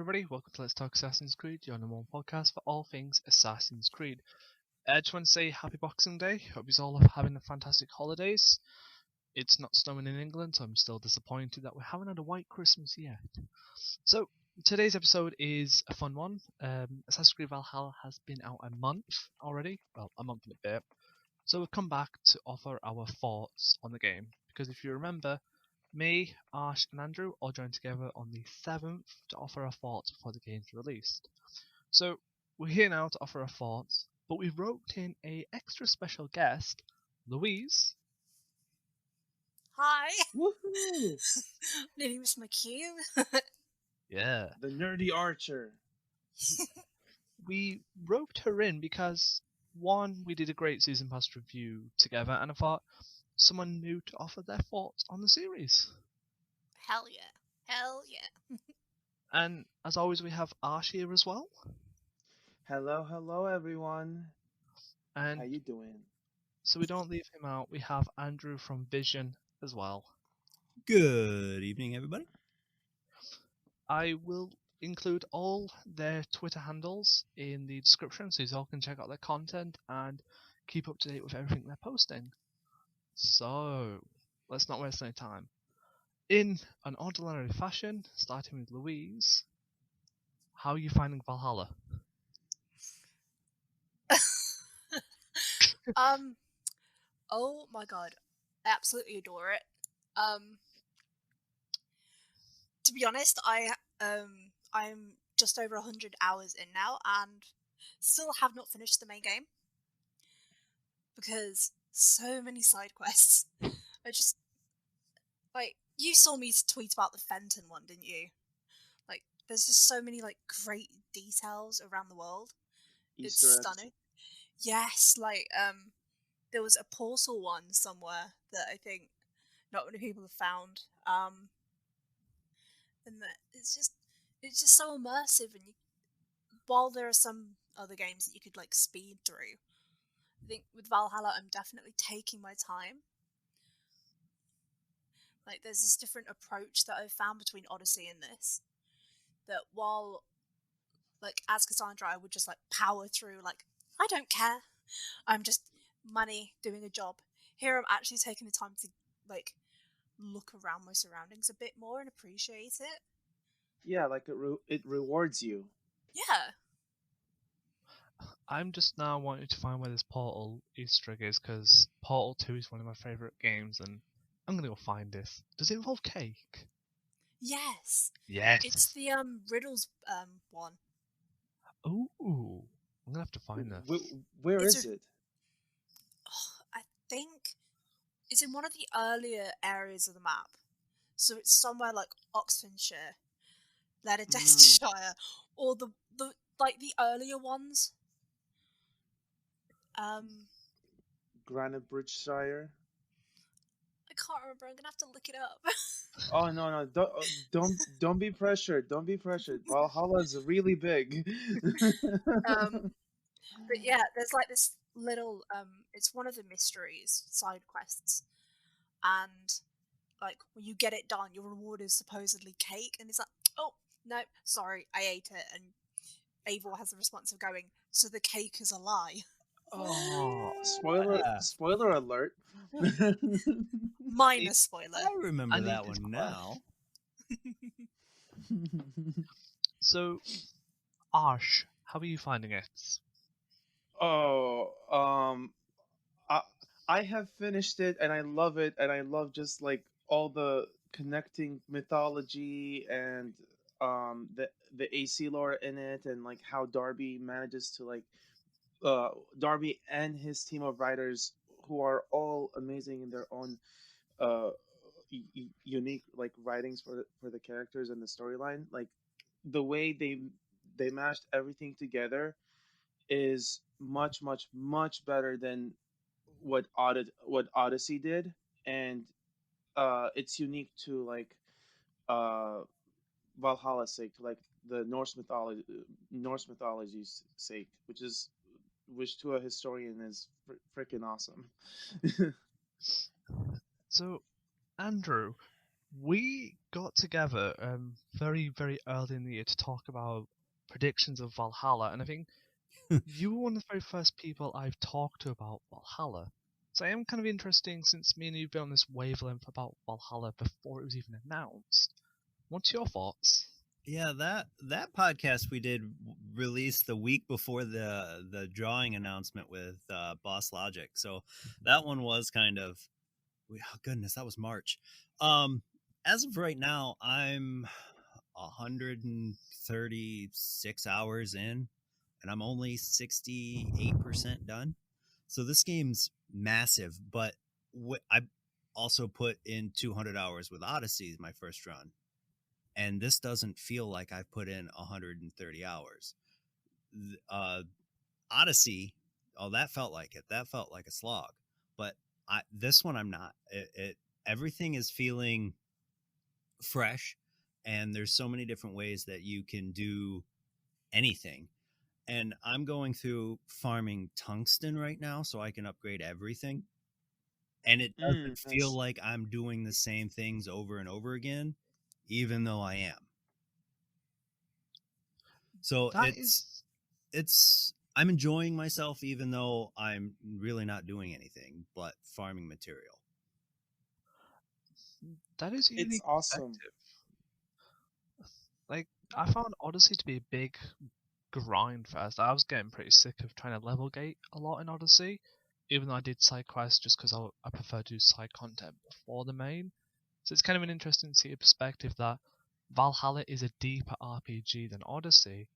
everybody, welcome to Let's Talk Assassin's Creed, your number one podcast for all things Assassin's Creed. I just want to say happy Boxing Day. Hope you're all having a fantastic holidays. It's not snowing in England, so I'm still disappointed that we haven't had a white Christmas yet. So, today's episode is a fun one. Assassin's Creed Valhalla has been out a month already. Well, a month and a bit. So we've come back to offer our thoughts on the game. Because if you remember, me, Arsh, and Andrew all joined together on the 7th to offer our thoughts before the game's released. So we're here now to offer our thoughts, but we've roped in a extra special guest, Louise. Hi. Woohoo! Nearly missed my cue. Yeah. TheNerdyArcher. We roped her in because, one, we did a great season pass review together, and I thought someone new to offer their thoughts on the series. Hell yeah. Hell yeah. And as always, we have Arsh here as well. Hello everyone. And How you doing? so we don't leave him out, we have Andrew from Vision as well. Good evening, everybody. I will include all their Twitter handles in the description so you all can check out their content and keep up to date with everything they're posting. So, let's not waste any time. In an ordinary fashion, starting with Louise, how are you finding Valhalla? Oh my god. I absolutely adore it. To be honest, I'm just over 100 hours in now and still have not finished the main game. Because so many side quests. I just you saw me tweet about the Fenton one, didn't you? There's just so many great details around the world. Easter It's eggs. stunning. Yes, there was a portal one somewhere that I think not many people have found. And that it's just so immersive, and while there are some other games that you could speed through, I think with Valhalla I'm definitely taking my time. There's this different approach that I've found between Odyssey and this, that while as Cassandra I would just power through, I don't care, I'm just money doing a job. Here I'm actually taking the time to look around my surroundings a bit more and appreciate it. Yeah, it rewards you. Yeah. I'm just now wanting to find where this Portal Easter egg is, because Portal 2 is one of my favourite games, and I'm gonna go find this. Does it involve cake? Yes. Yes. It's the riddles one. Ooh, I'm gonna have to find this. Where It's is it? I think it's in one of the earlier areas of the map. So it's somewhere like Oxfordshire, Leicestershire, or the earlier ones. Granabridgeshire. I can't remember. I'm gonna have to look it up. Oh no! Don't be pressured. Don't be pressured. Valhalla is really big. But yeah, there's this little it's one of the mysteries side quests, and when you get it done, your reward is supposedly cake, and it's oh no, sorry, I ate it, and Eivor has the response of going, so the cake is a lie. Oh, spoiler alert. Minor spoiler. I remember I need that this one quest. now. So, Arsh, how are you finding it? Oh, I have finished it and I love it, and I love just all the connecting mythology and the AC lore in it, and how Darby manages to Darby and his team of writers, who are all amazing in their own uh unique writings for the characters and the storyline. The way they mashed everything together is much better than what Odyssey did, and it's unique to uh Valhalla's sake, to the Norse mythology's sake, which to a historian is freaking awesome. So, Andrew, we got together very, very early in the year to talk about predictions of Valhalla, and I think you were one of the very first people I've talked to about Valhalla. So I am kind of interesting since me and you've been on this wavelength about Valhalla before it was even announced. What's your thoughts? Yeah, that podcast we did released the week before the drawing announcement with Boss Logic. So that one was kind of, oh goodness, that was March. As of right now, I'm 136 hours in, and I'm only 68% done. So this game's massive, but I also put in 200 hours with Odyssey, my first run. And this doesn't feel like I've put in 130 hours. Odyssey, oh, that felt like it. That felt like a slog. But this one, I'm not. Everything is feeling fresh, and there's so many different ways that you can do anything. And I'm going through farming tungsten right now so I can upgrade everything. And it doesn't feel Nice. like I'm doing the same things over and over again, even though I am. So I'm enjoying myself, even though I'm really not doing anything but farming material. That is a It's unique awesome. perspective. Like, I found Odyssey to be a big grind first. I was getting pretty sick of trying to level gate a lot in Odyssey, even though I did side quests just because I prefer to do side content before the main. So it's kind of an interesting to see a perspective that Valhalla is a deeper RPG than Odyssey,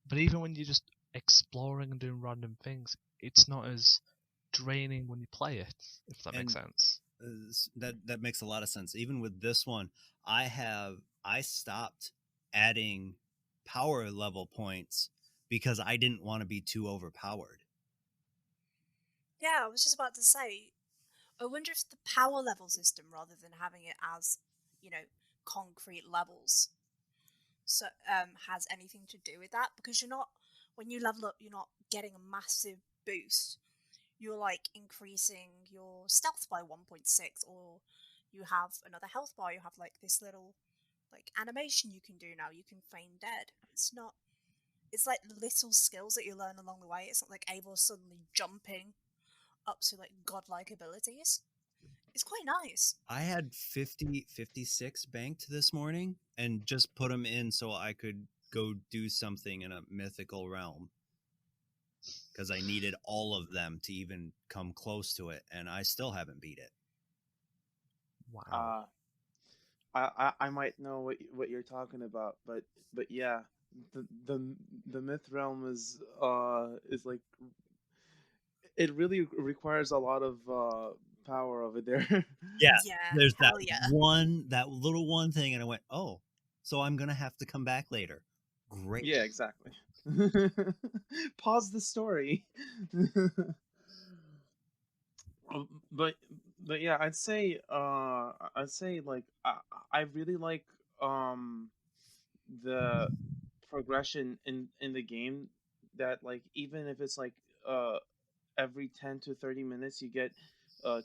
but even when you're just exploring and doing random things, it's not as draining when you play it, if that makes sense. That makes a lot of sense. Even with this one, I stopped adding power level points because I didn't want to be too overpowered. Yeah, I was just about to say, I wonder if the power level system, rather than having it as, concrete levels, so has anything to do with that, because when you level up, you're not getting a massive boost. You're like increasing your stealth by 1.6, or you have another health bar. You have like this little like animation you can do now. You can feign dead. It's like little skills that you learn along the way. It's not like Eivor suddenly jumping up to like godlike abilities. It's quite nice. I had 56 banked this morning and just put them in so I could go do something in a mythical realm, because I needed all of them to even come close to it, and I still haven't beat it. Wow. I might know what you're talking about, but yeah, the myth realm is like, it really requires a lot of power over there. Yeah, Yeah, there's hell yeah. that little one thing, and I went, oh, so I'm gonna have to come back later. Great. Yeah, exactly. Pause the story. but yeah, I'd say like I really like the progression in the game, that like even if it's like every 10 to 30 minutes you get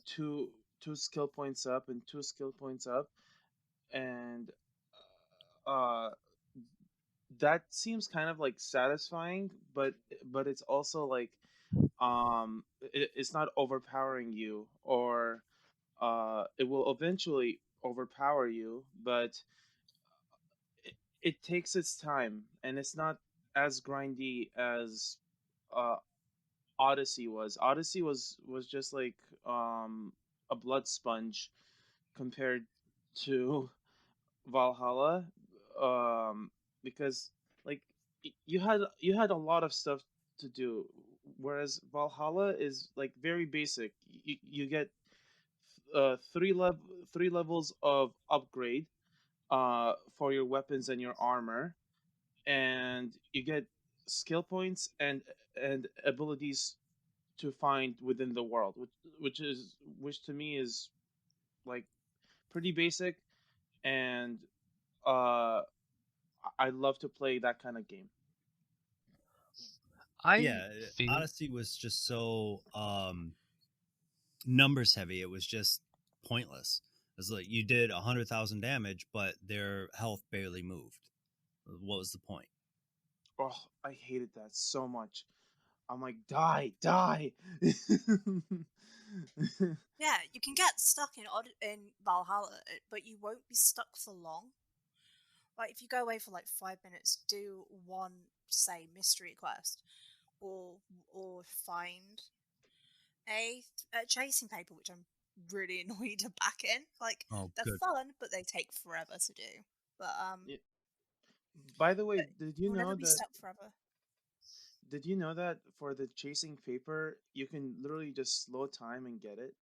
two skill points up and two skill points up, and uh that seems kind of like satisfying, but it's also like it's not overpowering you, or it will eventually overpower you, but it takes its time, and it's not as grindy as uh Odyssey was. Odyssey was just like a blood sponge compared to Valhalla, because like you had a lot of stuff to do, whereas Valhalla is like very basic. You get three levels of upgrade for your weapons and your armor, and you get skill points and abilities to find within the world, which to me is like pretty basic, and uh I love to play that kind of game. I Yeah, feel Odyssey was just so numbers heavy. It was just pointless. It's like you did 100,000 damage, but their health barely moved. What was the point? Oh, I hated that so much. I'm like, die, die. Yeah, you can get stuck in Valhalla, but you won't be stuck for long. Like if you go away for like 5 minutes, do one, say, mystery quest, or find a chasing paper, which I'm really annoyed to back in. Like Oh, they're good. fun, but they take forever to do. But Yeah. By the way, but you'll never be stuck forever. did you know that for the chasing paper, you can literally just slow time and get it?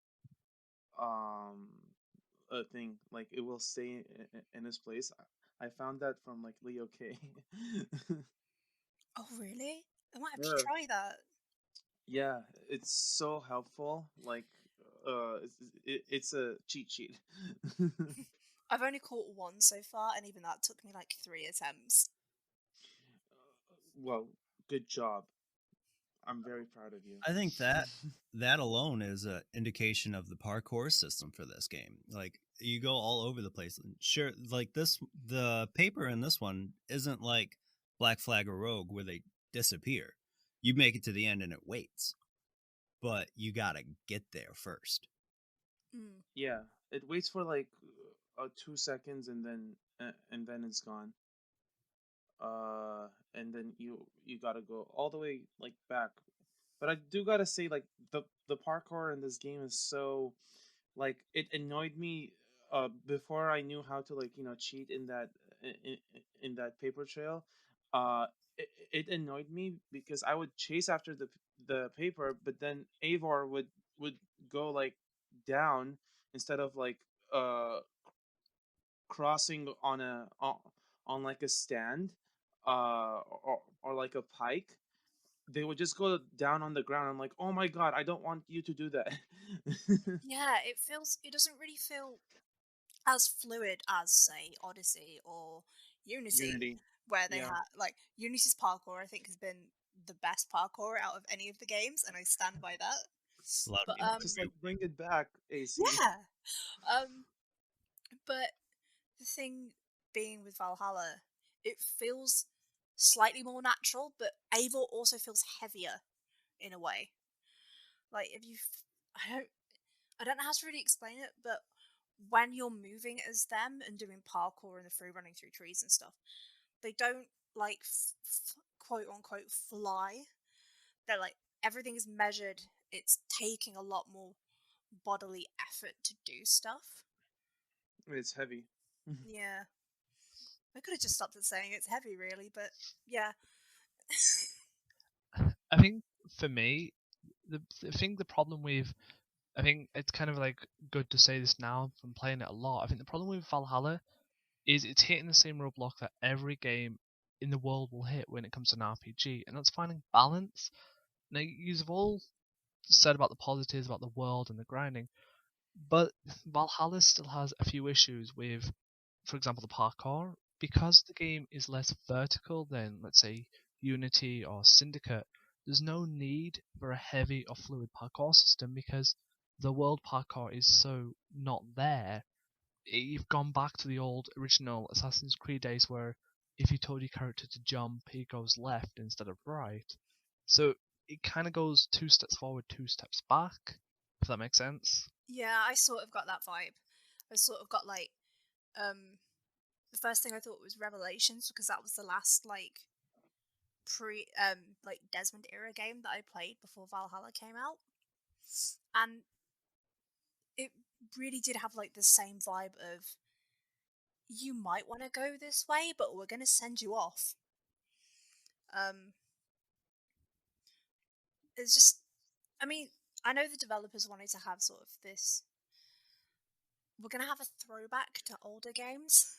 A thing like it will stay in its place. I found that from like Leo K. Oh really? I might have to Yeah. try that. Yeah, it's so helpful. Like, it's a cheat sheet. I've only caught one so far, and even that took me like 3 attempts. Well, good job. I'm very proud of you. I think that alone is an indication of the parkour system for this game. Like you go all over the place. Sure, like the paper in this one isn't like Black Flag or Rogue where they disappear. You make it to the end and it waits, but you gotta get there first. Mm. Yeah, it waits for like 2 seconds and then it's gone. And then you gotta go all the way like back. But I do gotta say, like the parkour in this game is so, like, it annoyed me before I knew how to, like, cheat in in that paper trail. It annoyed me because I would chase after the paper, but then Avor would go like down instead of like uh crossing on like a stand or like a pike. They would just go down on the ground. I'm like, oh my god, I don't want you to do that. Yeah, it doesn't really feel as fluid as, say, Odyssey or Unity, Unity. where they Yeah. have like Unity's parkour. I think has been the best parkour out of any of the games, and I stand by that. A lot of But people Just agree. like bring it back, AC. yeah, um, but the thing being with Valhalla, it feels slightly more natural, but Eivor also feels heavier in a way. Like if you, I don't, I don't know how to really explain it, but when you're moving as them and doing parkour and the free running through trees and stuff, they don't like quote unquote fly. They're like everything is measured. It's taking a lot more bodily effort to do stuff. It's heavy. Yeah, I could have just stopped at saying it's heavy, really, but yeah. I think for me, the problem with, I think it's kind of like good to say this now from playing it a lot. I think the problem with Valhalla is it's hitting the same roadblock that every game in the world will hit when it comes to an RPG, and that's finding balance. Now, you've all said about the positives about the world and the grinding, but Valhalla still has a few issues with, for example, the parkour. Because the game is less vertical than, let's say, Unity or Syndicate, there's no need for a heavy or fluid parkour system because the world parkour is so not there. You've gone back to the old original Assassin's Creed days where if you told your character to jump, he goes left instead of right. So it kind of goes 2 steps forward, 2 steps back, if that makes sense. Yeah, I sort of got that vibe. I sort of got like the first thing I thought was Revelations because that was the last like like Desmond era game that I played before Valhalla came out. And it really did have like the same vibe of you might want to go this way, but we're going to send you off. Um it's just I mean, I know the developers wanted to have sort of this we're going to have a throwback to older games,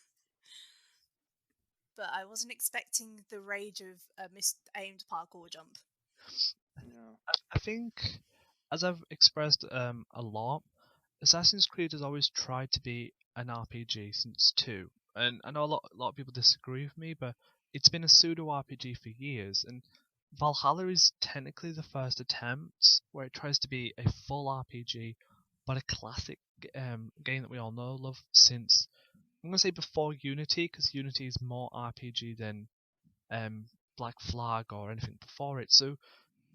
but I wasn't expecting the rage of a misaimed parkour jump. Yeah. I think, as I've expressed a lot, Assassin's Creed has always tried to be an RPG since 2. And I know a lot of people disagree with me, but it's been a pseudo RPG for years. And Valhalla is technically the first attempt where it tries to be a full RPG but a classic game that we all know love since, I'm gonna say before Unity, because Unity is more RPG than Black Flag or anything before it. So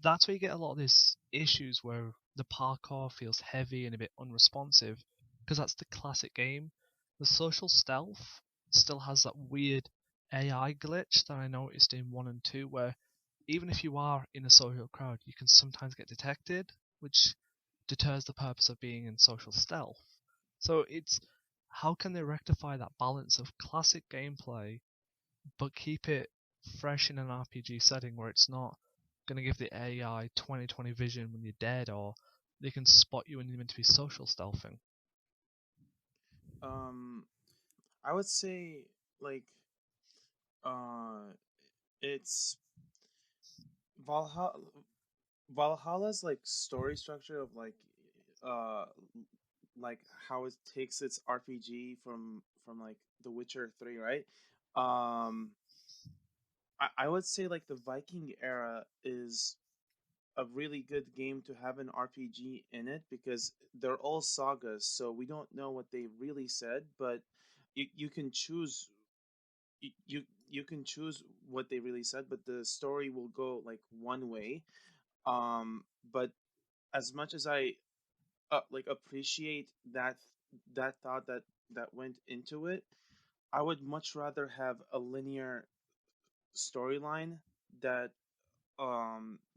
that's where you get a lot of these issues where the parkour feels heavy and a bit unresponsive, because that's the classic game. The social stealth still has that weird AI glitch that I noticed in 1 and 2, where even if you are in a social crowd, you can sometimes get detected, which deters the purpose of being in social stealth. So it's how can they rectify that balance of classic gameplay but keep it fresh in an RPG setting where it's not going to give the AI 20/20 vision when you're dead, or they can spot you when you're meant to be social stealthing. I would say like uh it's Valhalla. Valhalla's like story structure of uh like how it takes its RPG from like The Witcher 3, right? Um I would say like the Viking era is a really good game to have an RPG in it because they're all sagas, so we don't know what they really said, but you can choose you can choose what they really said, but the story will go like one way. But as much as I like appreciate that thought that went into it, I would much rather have a linear storyline that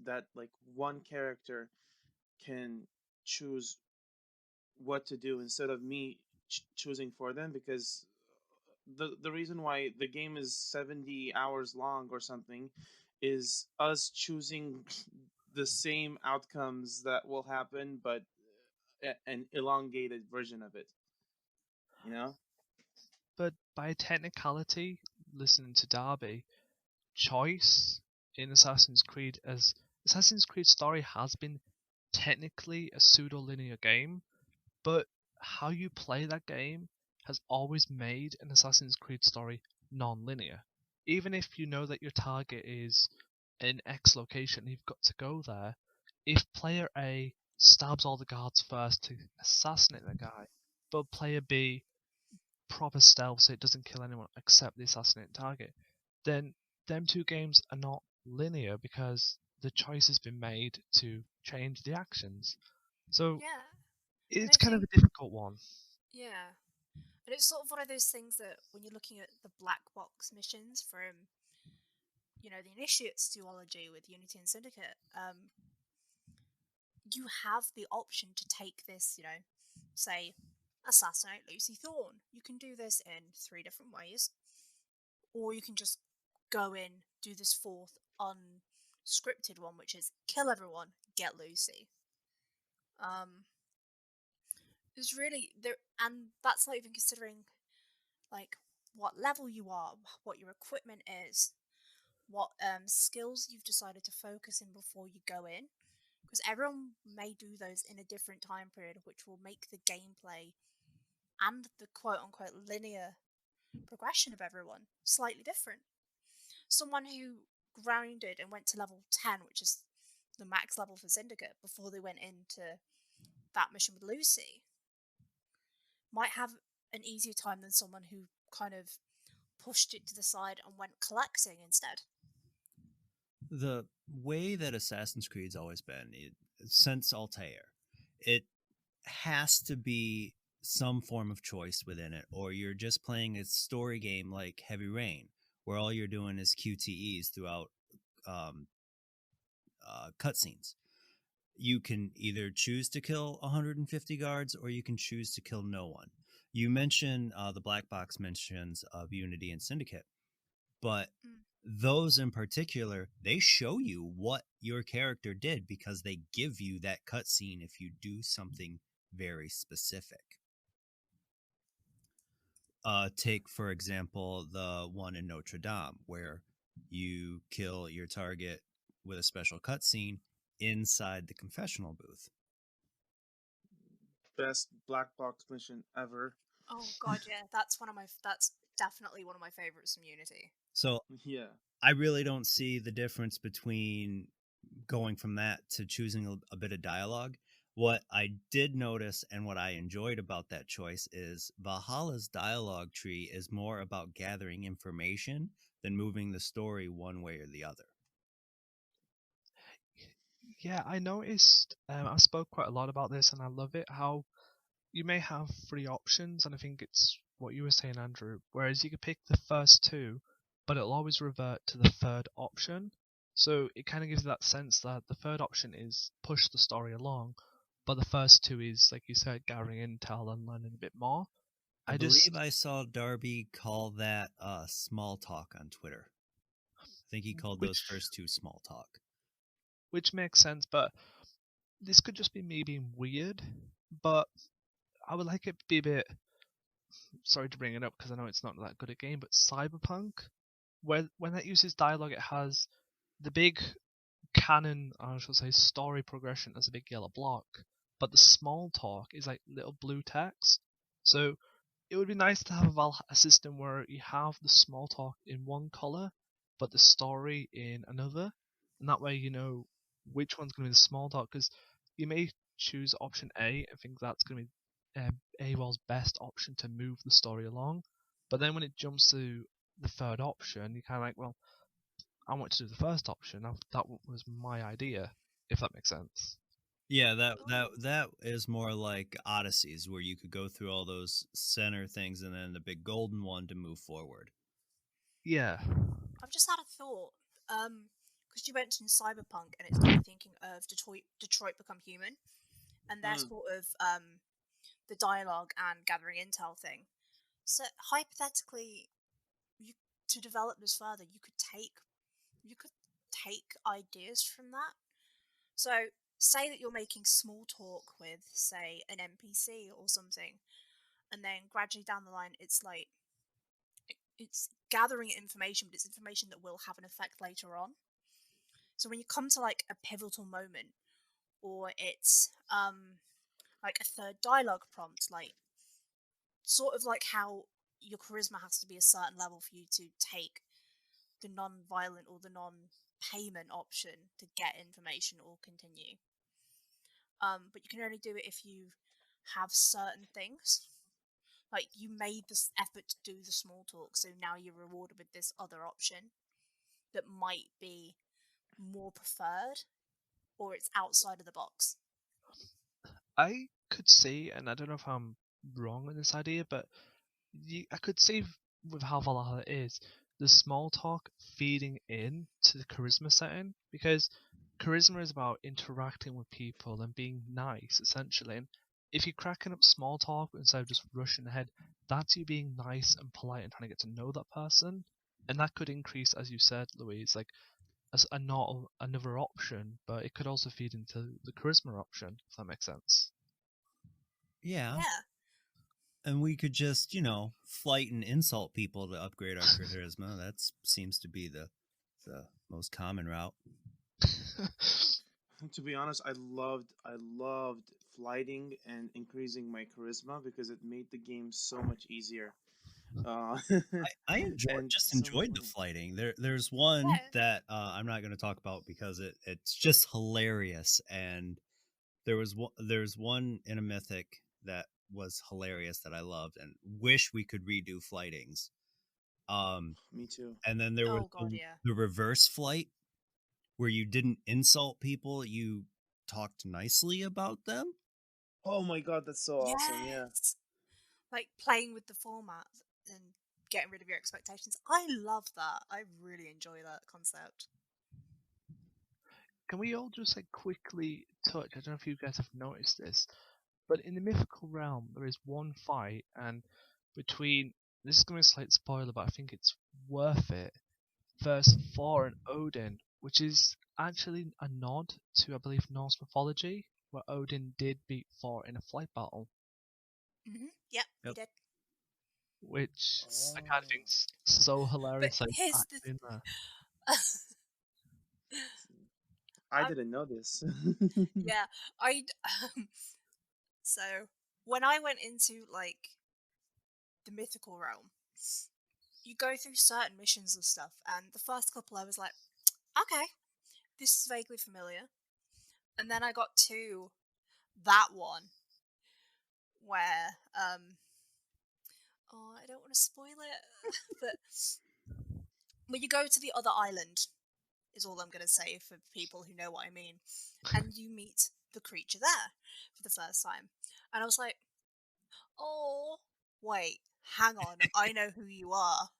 that like one character can choose what to do instead of me choosing for them, because the reason why the game is 70 hours long or something is us choosing the same outcomes that will happen, but an elongated version of it, you know. But by technicality, listening to Darby, choice in Assassin's Creed, as Assassin's Creed story has been technically a pseudo-linear game, but how you play that game has always made an Assassin's Creed story non-linear. Even if you know that your target is in X location, you've got to go there. If player A stabs all the guards first to assassinate the guy, but player B proper stealth so it doesn't kill anyone except the assassinated target, then them two games are not linear because the choice has been made to change the actions. So Yeah, and it's I kind of think a difficult one. yeah, and it's sort of one of those things that when you're looking at the black box missions from the Initiate's duology with Unity and Syndicate, you have the option to take this, say, assassinate Lucy Thorne. You can do this in 3 different ways, or you can just go in, do this fourth unscripted one, which is kill everyone, get Lucy. It's really there, and that's not even considering like what level you are, what your equipment is, what skills you've decided to focus in before you go in, because everyone may do those in a different time period, which will make the gameplay and the quote-unquote linear progression of everyone slightly different. Someone who grounded and went to level 10, which is the max level for Syndicate, before they went into that mission with Lucy, might have an easier time than someone who kind of pushed it to the side and went collecting instead. The way that Assassin's Creed's always been, since Altair, it has to be some form of choice within it, or you're just playing a story game like Heavy Rain, where all you're doing is QTEs throughout um, cutscenes. You can either choose to kill 150 guards, or you can choose to kill no one. You mentioned the black box mentions of Unity and Syndicate, but those in particular, they show you what your character did because they give you that cutscene if you do something very specific. Take, for example, the one in Notre Dame, where you kill your target with a special cutscene inside the confessional booth. Best black box mission ever. Oh god, yeah, that's definitely one of my favorites from Unity. So Yeah. I really don't see the difference between going from that to choosing a bit of dialogue. What I did notice and what I enjoyed about that choice is Valhalla's dialogue tree is more about gathering information than moving the story one way or the other. Yeah, I noticed. I spoke quite a lot about this, and I love it. How you may have three options, and I think it's what you were saying, Andrew. Whereas you could pick the first two, but it'll always revert to the third option. So it kind of gives that sense that the third option is push the story along, but the first two is, like you said, gathering intel and learning a bit more. I I believe just, I saw Darby call that small talk on Twitter. I think he called those which first two small talk. which makes sense, but this could just be me being weird. But I would like it to be a bit. Sorry to bring it up because I know it's not that good a game, but Cyberpunk, where when that uses dialogue, it has the big canon, I should say, story progression as a big yellow block, but the small talk is like little blue text. So it would be nice to have a system where you have the small talk in one color, but the story in another, and that way you know which one's going to be the small talk. Because you may choose option A and think that's going to be AWOL's best option to move the story along, but then when it jumps to the third option, you're kind of like, well, I want to do the first option. That was my idea, if that makes sense. Yeah, that that Oh, that is more like Odysseys, where you could go through all those center things and then the big golden one to move forward. Yeah. I've just had a thought. Because you mentioned cyberpunk, and it's got me thinking of Detroit Become Human, and their Mm. sort of the dialogue and gathering intel thing. So hypothetically, you to develop this further, you could take ideas from that. So say that you're making small talk with, say, an NPC or something, and then gradually down the line, it's like it's gathering information, but it's information that will have an effect later on. So when you come to like a pivotal moment, or it's like a third dialogue prompt, like sort of like how your charisma has to be a certain level for you to take the non-violent or the non-payment option to get information or continue. But you can only do it if you have certain things. Like you made this effort to do the small talk, so now you're rewarded with this other option that might be more preferred, or it's outside of the box. I could see, and I don't know if I'm wrong on this idea, but I could see with how Valhalla is, the small talk feeding in to the charisma setting, because charisma is about interacting with people and being nice, essentially. And if you're cracking up small talk instead of just rushing ahead, that's you being nice and polite and trying to get to know that person. And that could increase, as you said, Louise, like as a not another option, but it could also feed into the charisma option, if that makes sense. Yeah, Yeah, and we could just, flight and insult people to upgrade our charisma. That seems to be the most common route. To be honest, I loved flighting and increasing my charisma because it made the game so much easier. Uh, I and just so much enjoyed the funny. flighting. There's one yeah. that I'm not going to talk about because it's just hilarious. And there's one in a mythic that was hilarious that I loved and wish we could redo flightings. Um, Me too. and then there was Oh god, yeah. the reverse flight where you didn't insult people, you talked nicely about them. Oh my god, that's so awesome. Yeah. Yes, like playing with the format and getting rid of your expectations. I love that. I really enjoy that concept. Can we all just like quickly touch? I don't know if you guys have noticed this, but in the mythical realm there is one fight, and between this is going to be a slight spoiler, but I think it's worth it. Verse Thor and Odin, which is actually a nod to I believe Norse mythology, where Odin did beat Thor in a flight battle, Yep, he Yep. did. which I Oh. kind of think's so But hilarious. Like here's the. actually in there. I I'm didn't know this. yeah. I. So when I went into like the mythical realm, you go through certain missions and stuff, and the first couple I was like, okay, this is vaguely familiar, and then I got to that one where oh, I don't want to spoil it, but when you go to the other island, is all I'm going to say for people who know what I mean, and you meet the creature there for the first time, and I was like, oh, wait, hang on, I know who you are.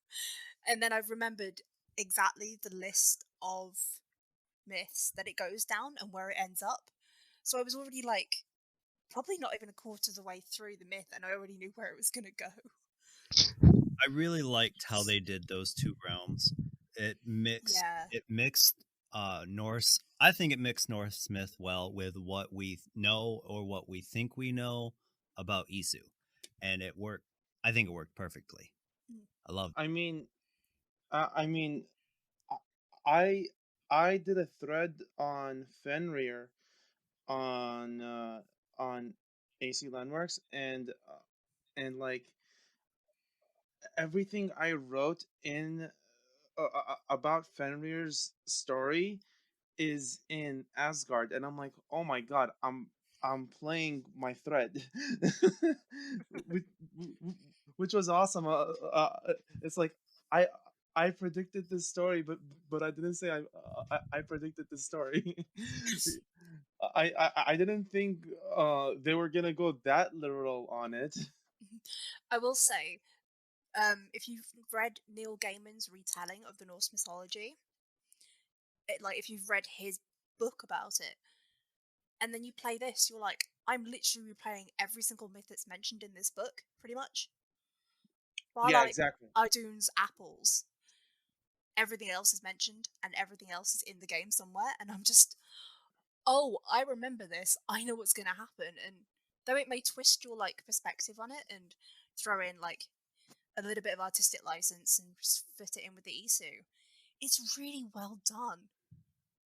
And then I remembered exactly the list of myths that it goes down and where it ends up. So I was already like, probably not even a quarter of the way through the myth, and I already knew where it was going to go. I really liked how they did those two realms. It mixed Yeah. Norse. I think it mixed Norse myth well with what we know or what we think we know about Isu, and it worked. I think it worked perfectly. Mm. I loved I mean, I mean, I I did a thread on Fenrir on AC Landmarks, and like everything I wrote in about Fenrir's story is in Asgard, and I'm like, oh my god, I'm playing my thread, which, which was awesome. It's like I I predicted this story, but I didn't say I predicted this story. I didn't think they were gonna go that literal on it. I will say, if you've read Neil Gaiman's retelling of the Norse mythology, like if you've read his book about it, and then you play this, you're like, I'm literally replaying every single myth that's mentioned in this book, pretty much. Bar Yeah, like exactly. Idun's apples, everything else is mentioned, and everything else is in the game somewhere, and I'm just, oh, I remember this. I know what's gonna happen, and though it may twist your like perspective on it and throw in like a little bit of artistic license and just fit it in with the Isu, it's really well done.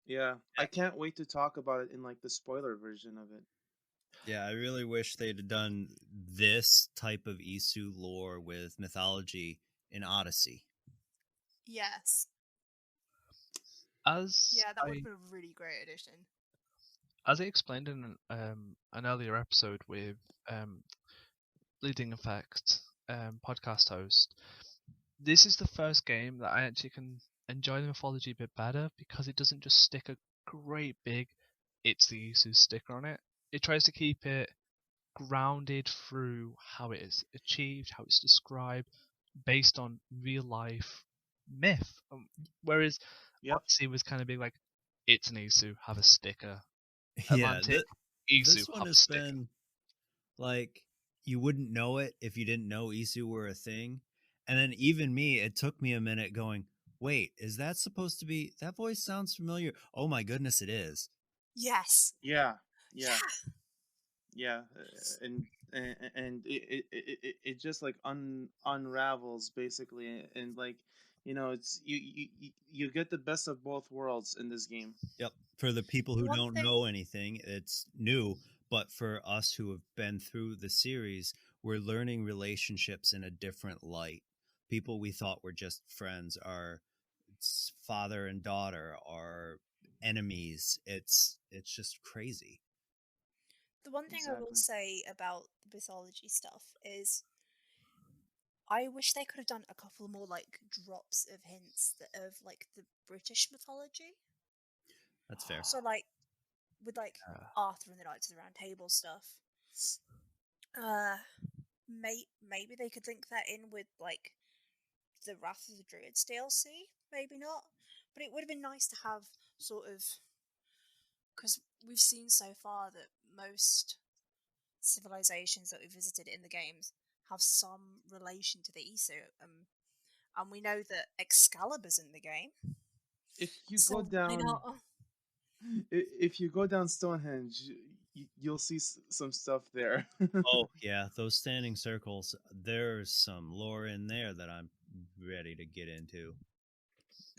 Yeah, I can't wait to talk about it in like the spoiler version of it. Yeah, I really wish they'd have done this type of Isu lore with mythology in Odyssey. Yes. As Yeah, that would I have been a really great addition. as I explained in an earlier episode with Leading Effect podcast host, this is the first game that I actually can enjoy the mythology a bit better because it doesn't just stick a great big "it's the Isu" sticker on it. It tries to keep it grounded through how it is achieved, how it's described, based on real life myth. Whereas Yep. Odyssey was kind of big, like, it's an Isu, have a sticker. Yeah, Atlantic, Isu, this one have a has sticker. been like you wouldn't know it if you didn't know Isu were a thing. And then even me, it took me a minute going, wait, is that supposed to be that voice sounds familiar? Oh my goodness, it is. Yes. Yeah, yeah, Yeah. yeah, and it just like unravels basically, and like it's you get the best of both worlds in this game. Yep. For the people who One don't thing. know anything, it's new. But for us who have been through the series, we're learning relationships in a different light. People we thought were just friends are father and daughter, are enemies. It's just crazy. The one thing I will Exactly. say about the mythology stuff is I wish they could have done a couple more like drops of hints of like the British mythology. That's fair. So like with like Yeah. Arthur and the Knights of the Round Table stuff. Maybe they could link that in with like the Wrath of the Druids DLC. Maybe not, but it would have been nice to have sort of, because we've seen so far that most civilizations that we visited in the games have some relation to the Isu, and we know that Excalibur's in the game. If you go So why down, not? if you go down Stonehenge, you'll see some stuff there. Oh yeah, those standing circles. There's some lore in there that I'm ready to get into.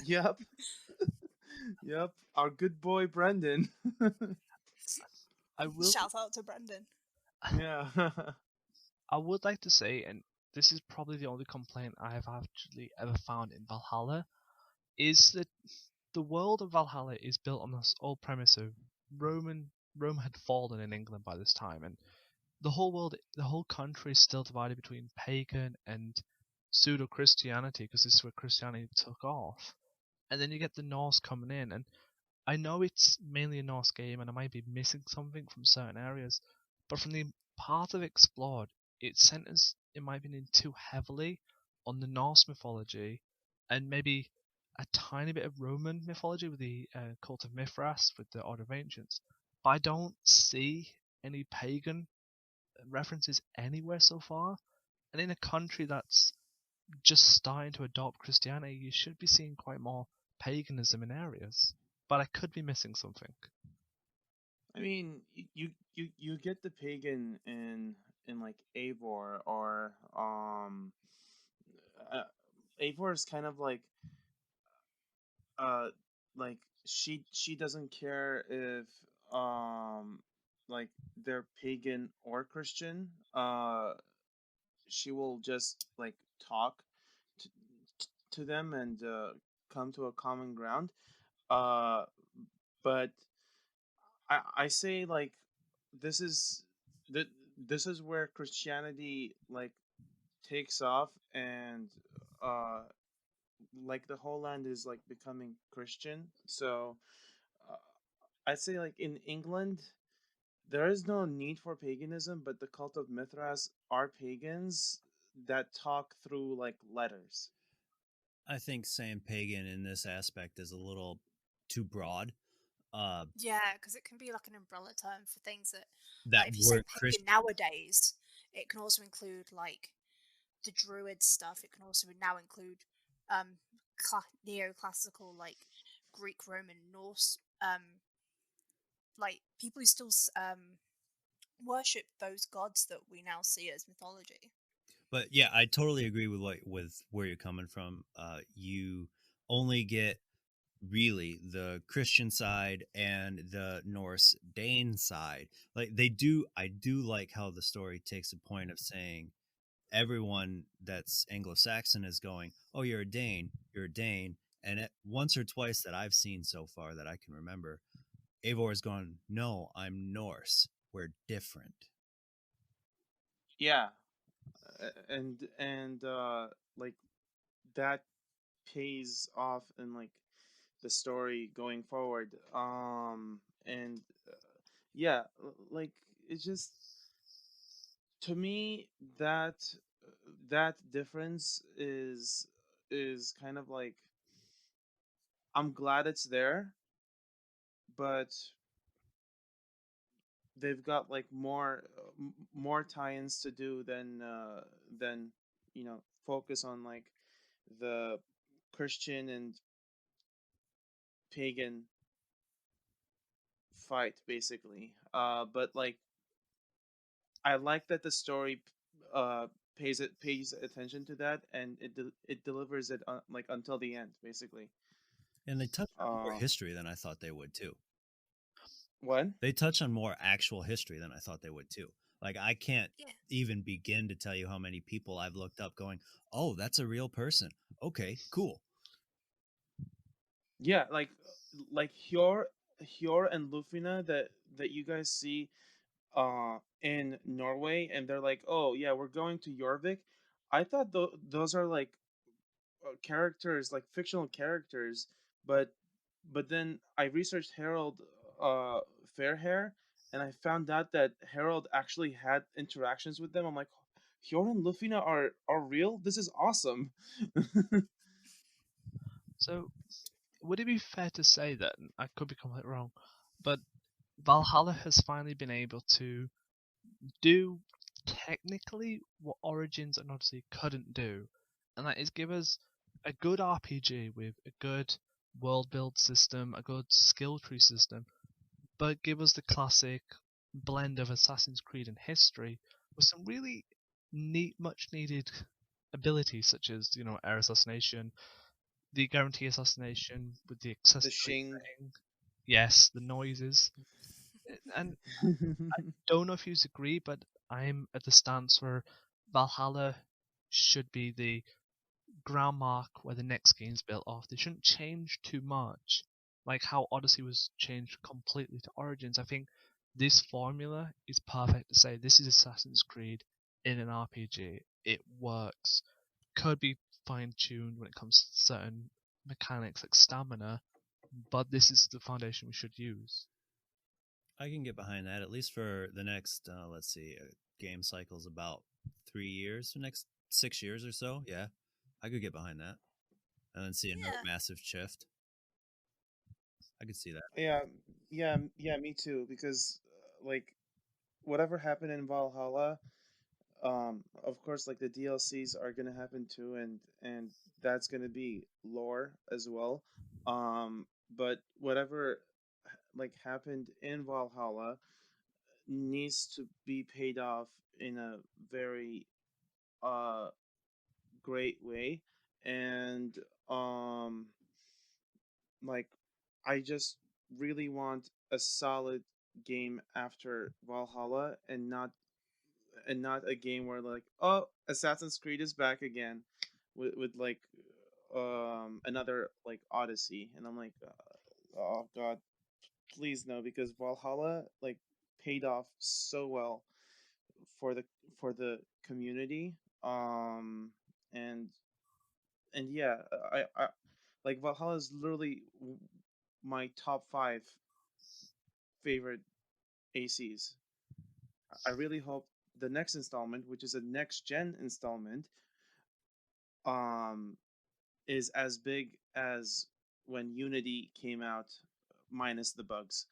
Yep, yep. Our good boy Brendan. I will. Shout out to Brendan. Yeah. I would like to say, and this is probably the only complaint I have actually ever found in Valhalla, is that the world of Valhalla is built on this old premise of Roman Rome had fallen in England by this time, and the whole country is still divided between pagan and pseudo Christianity, because this is where Christianity took off. And then you get the Norse coming in, and I know it's mainly a Norse game, and I might be missing something from certain areas, but from the part I've explored, it centers, in my opinion, too heavily on the Norse mythology, and maybe a tiny bit of Roman mythology with the cult of Mithras, with the Order of Ancients. But I don't see any pagan references anywhere so far. And in a country that's just starting to adopt Christianity, you should be seeing quite more paganism in areas. But I could be missing something. I mean, you get the pagan in like Eivor, or uh, Eivor is kind of uh like she doesn't care if um like they're pagan or Christian. She will just like talk to, to them and come to a common ground. Uh, but I say like this is that this is where Christianity like takes off, and uh like the whole land is like becoming Christian. So uh, I'd say like in England there is no need for paganism, but the cult of Mithras are pagans that talk through like letters. I think saying pagan in this aspect is a little too broad. Uh, Yeah, because it can be like an umbrella term for things that, that like, if you say weren't pagan Christian. nowadays, it can also include like the Druid stuff. It can also now include um neoclassical, like Greek, Roman, Norse, like people who still worship those gods that we now see as mythology. But yeah, I totally agree with where you're coming from. You only get really the Christian side and the Norse Dane side. Like they do, I do like how the story takes a point of saying everyone that's Anglo-Saxon is going, "Oh, you're a Dane, you're a Dane," and once or twice that I've seen so far that I can remember, Eivor has gone, "No, I'm Norse. We're different." Yeah, and like that pays off in like the story going forward. And yeah, like it's just to me that that difference is kind of like I'm glad it's there, but they've got like more tie-ins to do than focus on like the Christian and pagan fight basically. But like I like that the story uh pays attention to that, and it delivers it like until the end basically. And they touch on more Uh, history than I thought they would too. what? They touch on more actual history than I thought they would too. Like I can't Yeah. even begin to tell you how many people I've looked up going, "Oh, that's a real person." Okay, cool. Yeah, like Hjor and Lufina that you guys see in Norway, and they're like, "Oh yeah, we're going to Jorvik." I thought those are like characters, like fictional characters, but then I researched Harold uh Fairhair, and I found out that Harold actually had interactions with them. I'm like, Hjor and Lufina are real? This is awesome. So, would it be fair to say that, I could be completely wrong, but Valhalla has finally been able to do technically what Origins and Odyssey couldn't do, and that is give us a good RPG with a good world build system, a good skill tree system, but give us the classic blend of Assassin's Creed and history with some really neat, much needed abilities such as, air assassination, the guarantee assassination with the The accessory Shing. thing, yes, the noises, and don't know if you agree, but I'm at the stance where Valhalla should be the ground mark where the next game's built off. They shouldn't change too much, like how Odyssey was changed completely to Origins. I think this formula is perfect to say this is Assassin's Creed in an RPG. It works. Could be fine tuned when it comes to certain mechanics like stamina, but this is the foundation we should use. I can get behind that, at least for the next, let's see, game cycle's about 3 years, the next 6 years or so. Yeah, I could get behind that. And then see another Yeah. massive shift. I could see that. Yeah, me too. Because like whatever happened in Valhalla, of course, like the DLCs are gonna happen too, and that's gonna be lore as well. But whatever like happened in Valhalla needs to be paid off in a very uh great way, and um like I just really want a solid game after Valhalla, and not a game where like, oh, Assassin's Creed is back again with like another like Odyssey, and I'm like, oh god, please no, because Valhalla like paid off so well for the for the community, and yeah, I like Valhalla is literally my top 5 favorite ACs. I really hope the next installment, which is a next gen installment, um, is as big as when Unity came out, minus the bugs.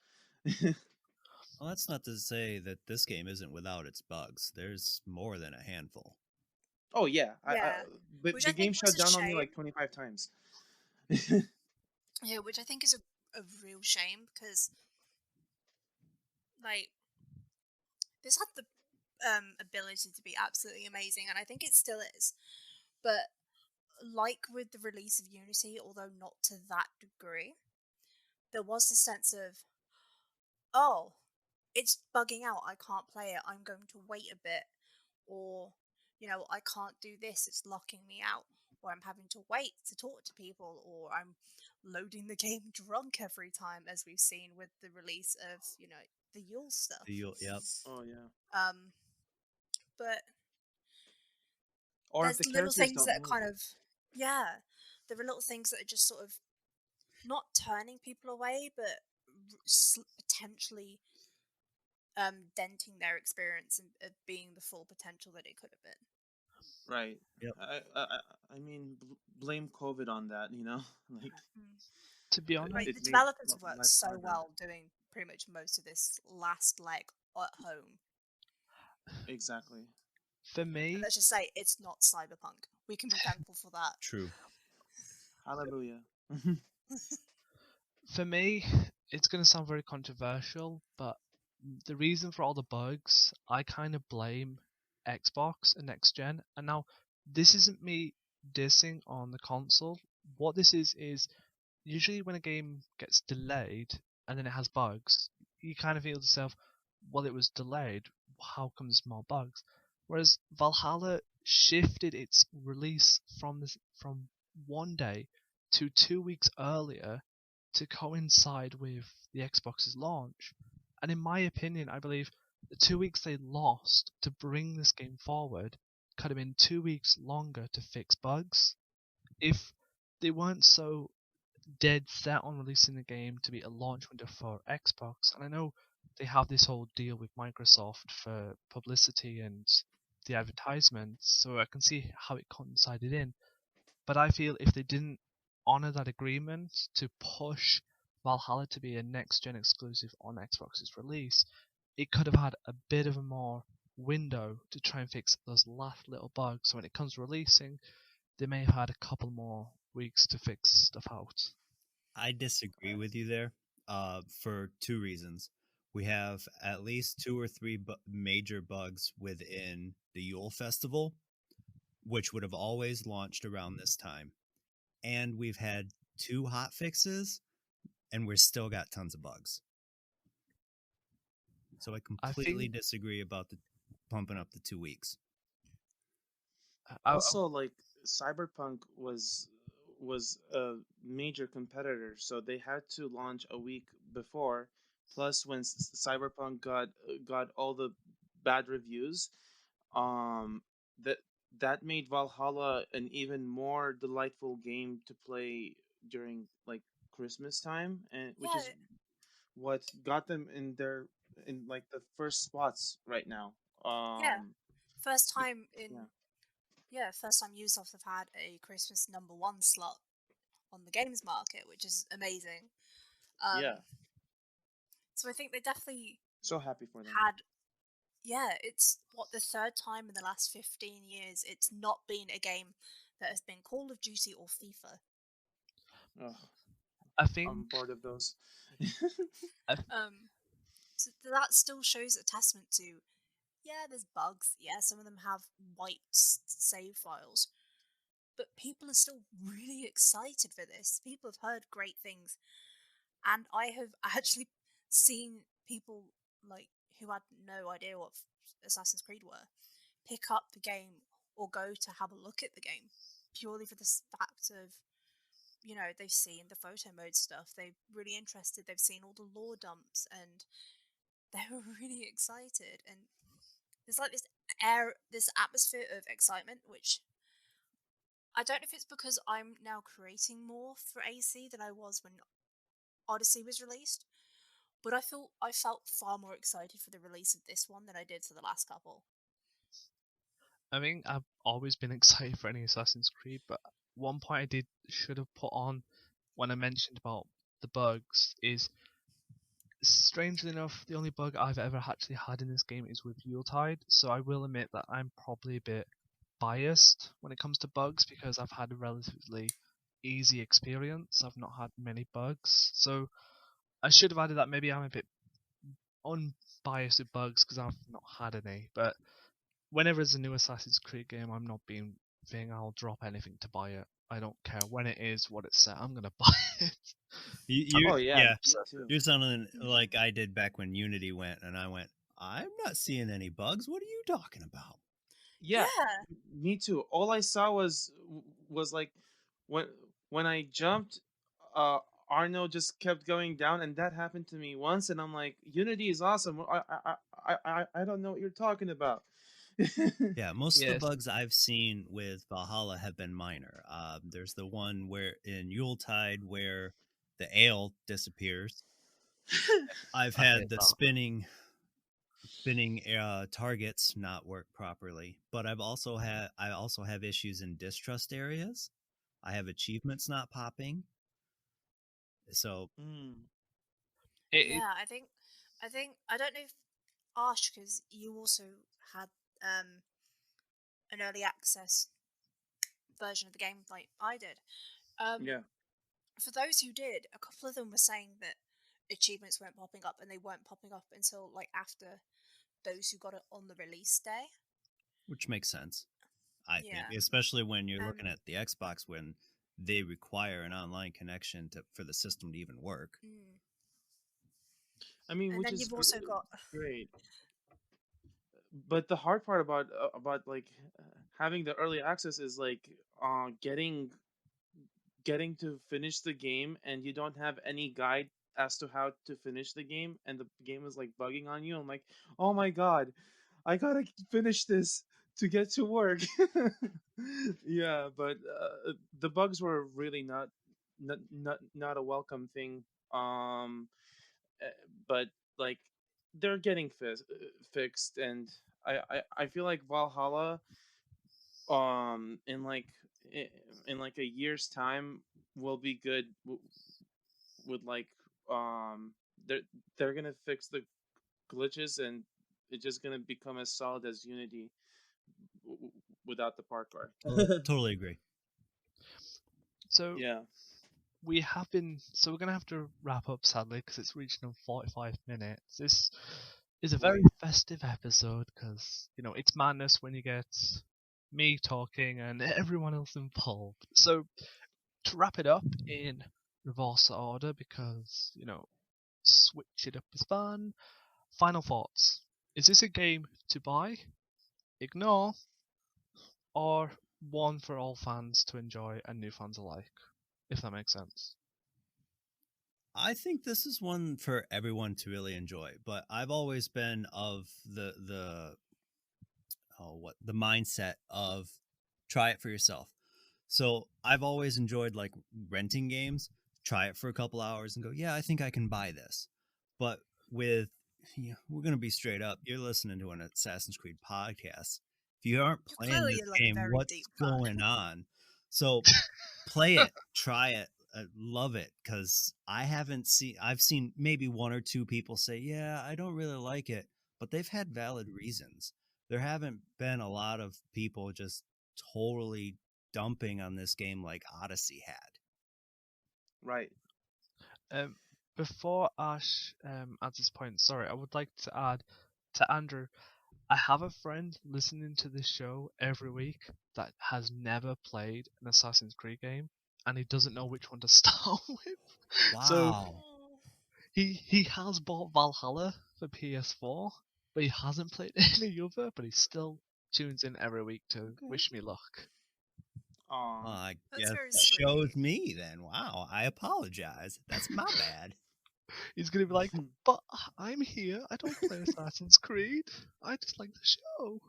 Well, that's not to say that this game isn't without its bugs. There's more than a handful. Oh yeah, Yeah. Which the I think game was shut a down on me shame. like 25 times. Yeah, which I think is a real shame because, like, this had the ability to be absolutely amazing, and I think it still is. But like with the release of Unity, although not to that degree, there was a sense of, oh, it's bugging out, I can't play it, I'm going to wait a bit, or, I can't do this, it's locking me out, or I'm having to wait to talk to people, or I'm loading the game drunk every time, as we've seen with the release of, the Yule stuff. Yep. Oh yeah. Um, but Or if there's the little characters things don't that move. kind of, yeah, there are little things that are just sort of not turning people away, but potentially denting their experience and being the full potential that it could have been. Right. Yep. I mean, blame COVID on that. Like To be honest, Right, it the made developers have worked life so harder. well doing pretty much most of this last leg at home. Exactly. for And me, let's just say it's not cyberpunk. We can be thankful for that. True. Hallelujah. for me, it's going to sound very controversial, but the reason for all the bugs, I kind of blame Xbox and next gen. And now, this isn't me dissing on the console. What this is usually when a game gets delayed and then it has bugs, you kind of feel to yourself, well, it was delayed. How come there's more bugs? Whereas Valhalla shifted its release from 1 day to 2 weeks earlier to coincide with the Xbox's launch. And in my opinion, I believe the 2 weeks they lost to bring this game forward could have been 2 weeks longer to fix bugs. If they weren't so dead set on releasing the game to be a launch window for Xbox, and I know they have this whole deal with Microsoft for publicity and the advertisements, so I can see how it coincided in. But I feel if they didn't honor that agreement to push Valhalla to be a next gen exclusive on Xbox's release, it could have had a bit of a more window to try and fix those last little bugs. So when it comes to releasing, they may have had a couple more weeks to fix stuff out. I disagree with you there for two reasons. We have at least two or three major bugs within the Yule Festival, which would have always launched around this time. And we've had two hot fixes, and we're still got tons of bugs. So I completely disagree about the pumping up the 2 weeks. Also, like Cyberpunk was a major competitor, so they had to launch a week before Plus, when Cyberpunk got all the bad reviews, um, that that made Valhalla an even more delightful game to play during like Christmas time, and which Yeah, is what got them in like the first spots right now. yeah. First Be- time yeah, first time Ubisoft have had a Christmas #1 slot on the games market, which is amazing. yeah. Um, so I think they definitely So happy for them. had. Yeah, it's what the third time in the last 15 years it's not been a game that has been Call of Duty or FIFA. Ugh, I I'm think bored of those. I, So that still shows a testament to, yeah, there's bugs. Yeah, some of them have wiped save files, but people are still really excited for this. People have heard great things, and I have actually seen people like who had no idea what Assassin's Creed were pick up the game or go to have a look at the game purely for the fact of, they've seen the photo mode stuff, they're really interested, they've seen all the lore dumps, and they were really excited. And there's like this atmosphere of excitement, which I don't know if it's because I'm now creating more for AC than I was when Odyssey was released, but I felt far more excited for the release of this one than I did for the last couple. I think I've always been excited for any Assassin's Creed, but one point I should have put on when I mentioned about the bugs is, strangely enough, the only bug I've ever actually had in this game is with Yuletide, so I will admit that I'm probably a bit biased when it comes to bugs because I've had a relatively easy experience. I've not had many bugs, so I should have added that. Maybe I'm a bit unbiased with bugs because I've not had any, but whenever there's a new Assassin's Creed game, I'm not being thing. I'll drop anything to buy it. I don't care when it is, what it's set. I'm gonna buy it. You Oh yeah, yeah, me too. you're sounding like I did back when Unity went, and I went, I'm not seeing any bugs. What are you talking about? Yeah, Yeah, me too. All I saw was like when when I jumped, uh, Arno just kept going down, and that happened to me once, and I'm like, Unity is awesome. I don't know what you're talking about. Yeah, most of the Yes, bugs I've seen with Valhalla have been minor. There's the one where in Yuletide where the ale disappears. I've I hate had the that. spinning targets not work properly, but I also have issues in distrust areas. I have achievements not popping. So Mm, It, yeah. I think I don't know if Arsh, because you also had um an early access version of the game like I did. Um, yeah. for those who did, a couple of them were saying that achievements weren't popping up, and they weren't popping up until like after those who got it on the release day. which makes sense, I think, Yeah. especially when you're looking Um. at the Xbox when they require an online connection for the system to even work. Mm. I mean, And which then is you've also got. great. But the hard part about like having the early access is like getting to finish the game, and you don't have any guide as to how to finish the game, and the game is like bugging on you. I'm like, oh my god, I gotta finish this to get to work. Yeah, but the bugs were really not a welcome thing. Uh, but like they're getting fixed, and I feel like Valhalla in i- in like a year's time will be good with like um they're they're gonna fix the glitches, and it's just gonna become as solid as Unity without the parkour. Totally agree. so Yeah, so we're gonna have to wrap up sadly because it's reaching on 45 minutes. This is a very boy. festive episode because it's madness when you get me talking and everyone else involved. So to wrap it up in reverse order, because switch it up is fun. Final thoughts: is this a game to buy, ignore, or one for all fans to enjoy and new fans alike? If that makes sense. I think this is one for everyone to really enjoy, but I've always been of the mindset of try it for yourself. So I've always enjoyed like renting games, try it for a couple hours and go, yeah, I think I can buy this. But with we're gonna be straight up. You're listening to an Assassin's Creed podcast. If you aren't You're playing clearly this like a game, very what's deep fan. going on? So play it, try it, love it. Because I've seen maybe one or two people say, yeah, I don't really like it, but they've had valid reasons. There haven't been a lot of people just totally dumping on this game like Odyssey had. Right. Um, before Ash adds his point, sorry, I would like to add to Andrew. I have a friend listening to this show every week that has never played an Assassin's Creed game, and he doesn't know which one to start with. So Wow. he has bought Valhalla for PS4, but he hasn't played any other. But he still tunes in every week to Okay. wish me luck. Aw. I That's guess very that sweet. shows me then. Wow. I apologize. That's my bad. He's gonna be like, but I'm here. I don't play Assassin's Creed. I just like the show.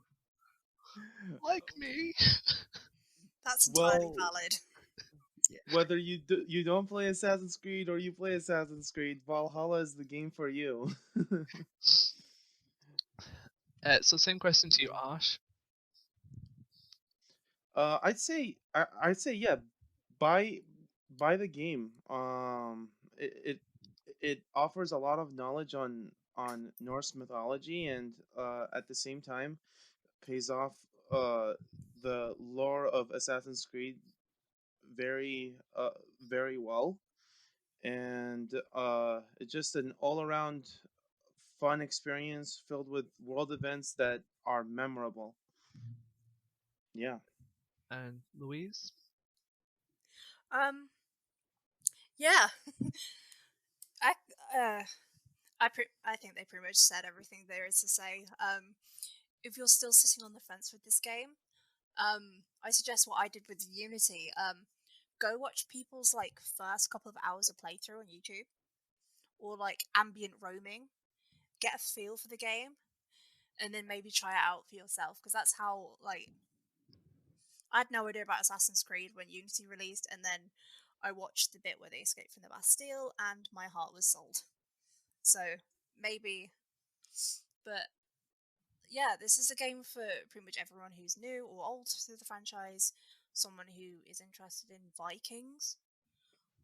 Like me. That's entirely Well, valid. whether you don't play Assassin's Creed or you play Assassin's Creed, Valhalla is the game for you. So same question to you, Ash. I'd say yeah, buy buy the game. It offers a lot of knowledge on Norse mythology, and at the same time pays off the lore of Assassin's Creed very very well, and it's just an all around fun experience filled with world events that are memorable. Yeah. And Louise. Um, yeah, I uh, I think they pretty much said everything there is to say. If you're still sitting on the fence with this game, I suggest what I did with Unity. Go watch people's like first couple of hours of playthrough on YouTube, or like ambient roaming. Get a feel for the game, and then maybe try it out for yourself. Because that's how like I had no idea about Assassin's Creed when Unity released, and then I watched the bit where they escaped from the Bastille, and my heart was sold. So maybe, but yeah, this is a game for pretty much everyone who's new or old to the franchise, someone who is interested in Vikings,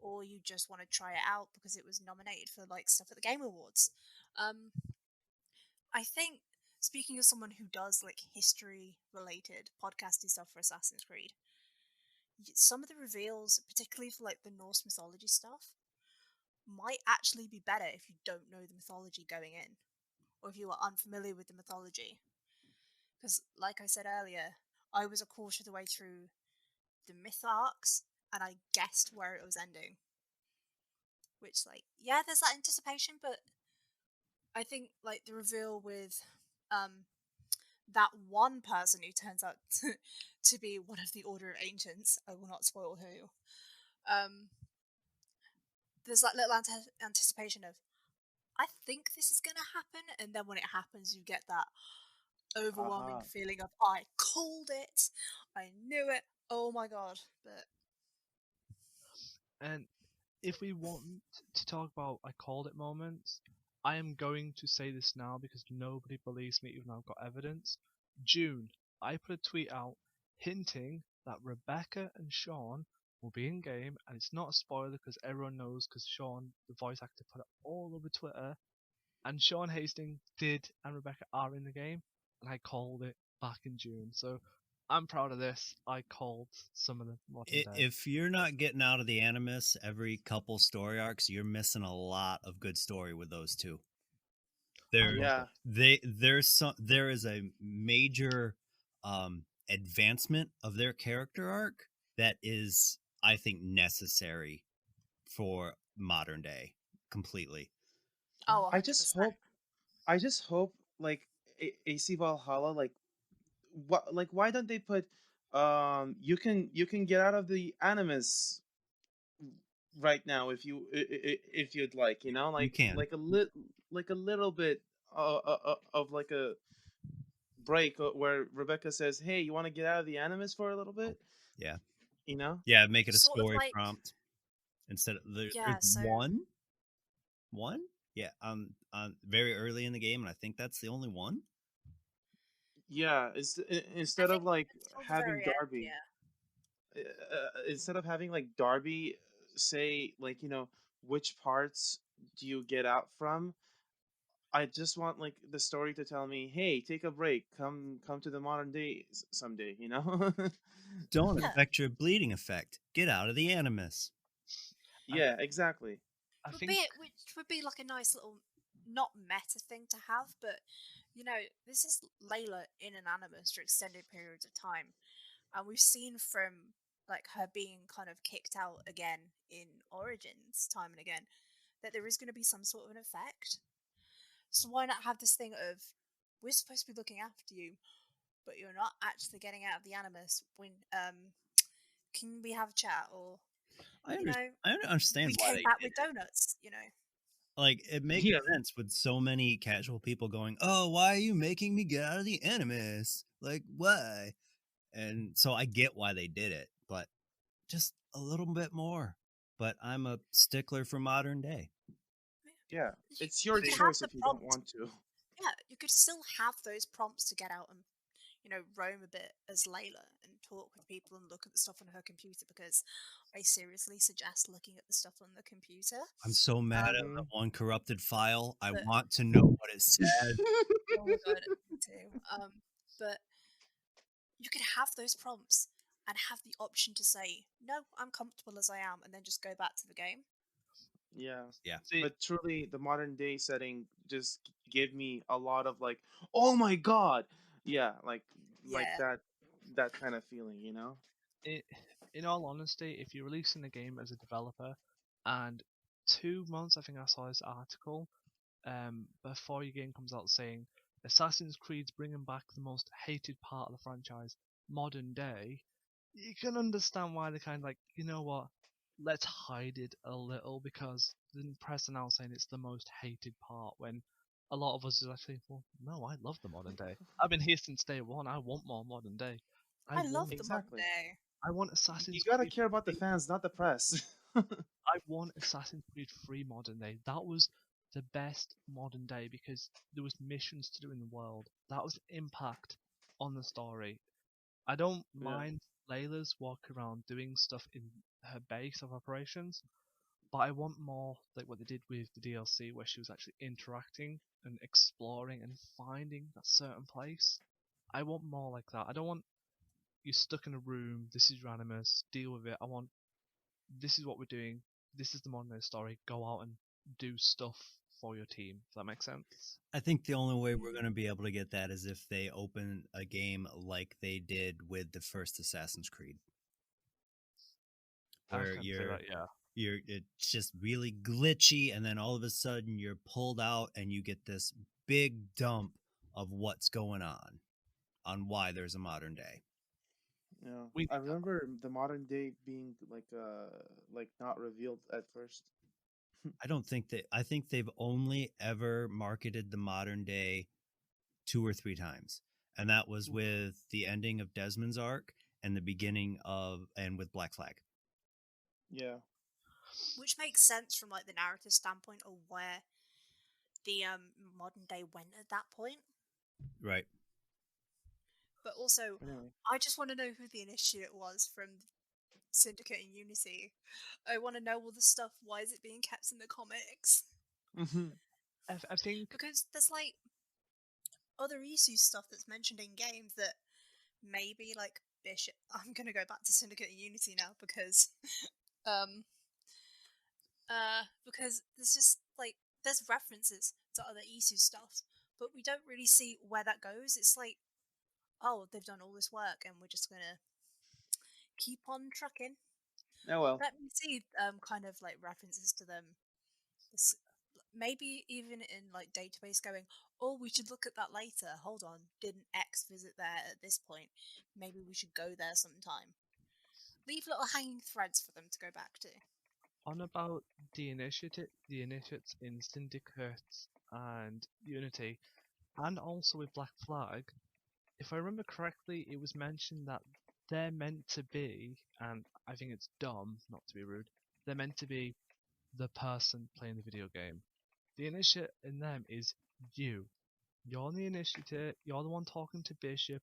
or you just want to try it out because it was nominated for like stuff at the Game Awards. Um, I think speaking as someone who does like history related podcasty stuff for Assassin's Creed, some of the reveals, particularly for like the Norse mythology stuff, might actually be better if you don't know the mythology going in, or if you are unfamiliar with the mythology. Because, like I said earlier, I was a quarter of the way through the myth arcs, and I guessed where it was ending. Which, like, yeah, there's that anticipation, but I think like the reveal with that one person who turns out to be one of the Order of Ancients, I will not spoil who. There's that little anticipation of, I think this is going to happen, and then when it happens, you get that overwhelming Aha. feeling of, I called it, I knew it, oh my god. But And if we want to talk about I called it moments, I am going to say this now because nobody believes me even though I've got evidence. June, I put a tweet out hinting that Rebecca and Sean will be in game, and it's not a spoiler because everyone knows because Sean, the voice actor, put it all over Twitter. And Sean Hastings did, and Rebecca are in the game, and I called it back in June. So I'm proud of this. I called some of the modern day. If you're not getting out of the Animus every couple story arcs, you're missing a lot of good story with those two. Yeah. There is a major advancement of their character arc that is, I think, necessary for modern day completely. oh, I 100%. just hope like AC Valhalla, like what, like why don't they put you can get out of the Animus right now, if you'd like, you know, You can. like a little bit of like a break where Rebecca says, "Hey, you want to get out of the animus for a little bit?" Yeah. You know? Yeah, make it a Sort of story like, prompt instead of yeah, there's so one. Yeah, very early in the game, and I think that's the only one. Yeah, I instead of think like until the having very end, Darby, yeah. instead of having like Darby say like, you know, which parts do you get out from? I just want like the story to tell me, "Hey, take a break. Come to the modern day someday," you know? Don't Yeah. affect your bleeding effect. Get out of the animus. I, Yeah, exactly. I think Which would be like a nice little, not meta thing to have, but you know, this is Layla in an animus for extended periods of time, and we've seen from like her being kind of kicked out again in Origins time and again that there is going to be some sort of an effect. So why not have this thing of we're supposed to be looking after you, but you're not actually getting out of the animus when can we have a chat, or I you know, understand we why came they back did with it. donuts, you know. Like it makes Yeah. sense with so many casual people going, "Oh, why are you making me get out of the animus? Like why?" And so I get why they did it, but just a little bit more. But I'm a stickler for modern day. Yeah. You, It's your you could have choice the if you don't prompt. want to. Yeah, you could still have those prompts to get out and, you know, roam a bit as Layla and talk with people and look at the stuff on her computer, because I seriously suggest looking at the stuff on the computer. I'm so mad at Um, the one corrupted file. I but want to know what it says. oh my god, me too. But you could have those prompts and have the option to say, no, I'm comfortable as I am, and then just go back to the game. Yeah. Yeah. see, But truly the modern day setting just gave me a lot of like, "Oh my god." Yeah, like Yeah. that kind of feeling, you know? it, in all honesty, if you're releasing a game as a developer, and 2 months, I think I saw this article, before your game comes out saying Assassin's Creed's bringing back the most hated part of the franchise, modern day, you can understand why they kind of like, you know what, let's hide it a little, because the press are now saying it's the most hated part when a lot of us are actually, well, no, I love the modern day. I've been here since day one. I want more modern day. I I love want the modern Exactly. day. I want You Assassin's gotta Creed care about the 3. fans, not the press. I want Assassin's Creed 3 modern day. That was the best modern day because there was missions to do in the world. That was impact on the story. I don't Yeah. mind Layla's walk around doing stuff in her base of operations, but I want more like what they did with the DLC, where she was actually interacting and exploring and finding that certain place. I want more like that. I don't want you stuck in a room. This is Ranimus. Deal with it. I want, this is what we're doing. This is the modern day story. Go out and do stuff for your team. Does that make sense? I think the only way we're going to be able to get that is if they open a game like they did with the first Assassin's Creed, I where can say that, yeah. it's just really glitchy, and then all of a sudden you're pulled out and you get this big dump of what's going on why there's a modern day. Yeah. We I remember the modern day being like not revealed at first. I think they've only ever marketed the modern day 2 or 3 times. And that was with the ending of Desmond's arc and the beginning of and with Black Flag. Yeah. Which makes sense from like the narrative standpoint of where the modern day went at that point. Right. But also, Anyway. I just want to know who the initiate was from Syndicate and Unity. I want to know all the stuff. Why is it being kept in the comics? I think Because there's like other issue stuff that's mentioned in games that maybe like Bishop. I'm gonna go back to Syndicate and Unity now um because there's just like there's references to other issue stuff, but we don't really see where that goes. It's like, oh, they've done all this work and we're just gonna keep on trucking. Oh well. Let me see kind of like references to them. This, maybe even in like database going, oh, we should look at that later. Hold on, didn't X visit there at this point? Maybe we should go there sometime. Leave little hanging threads for them to go back to. on about the initiates in Syndicate and Unity, and also with Black Flag. If I remember correctly, it was mentioned that they're meant to be, and I think it's dumb, not to be rude, they're meant to be the person playing the video game. The initiate in them is you. You're the initiator, you're the one talking to Bishop,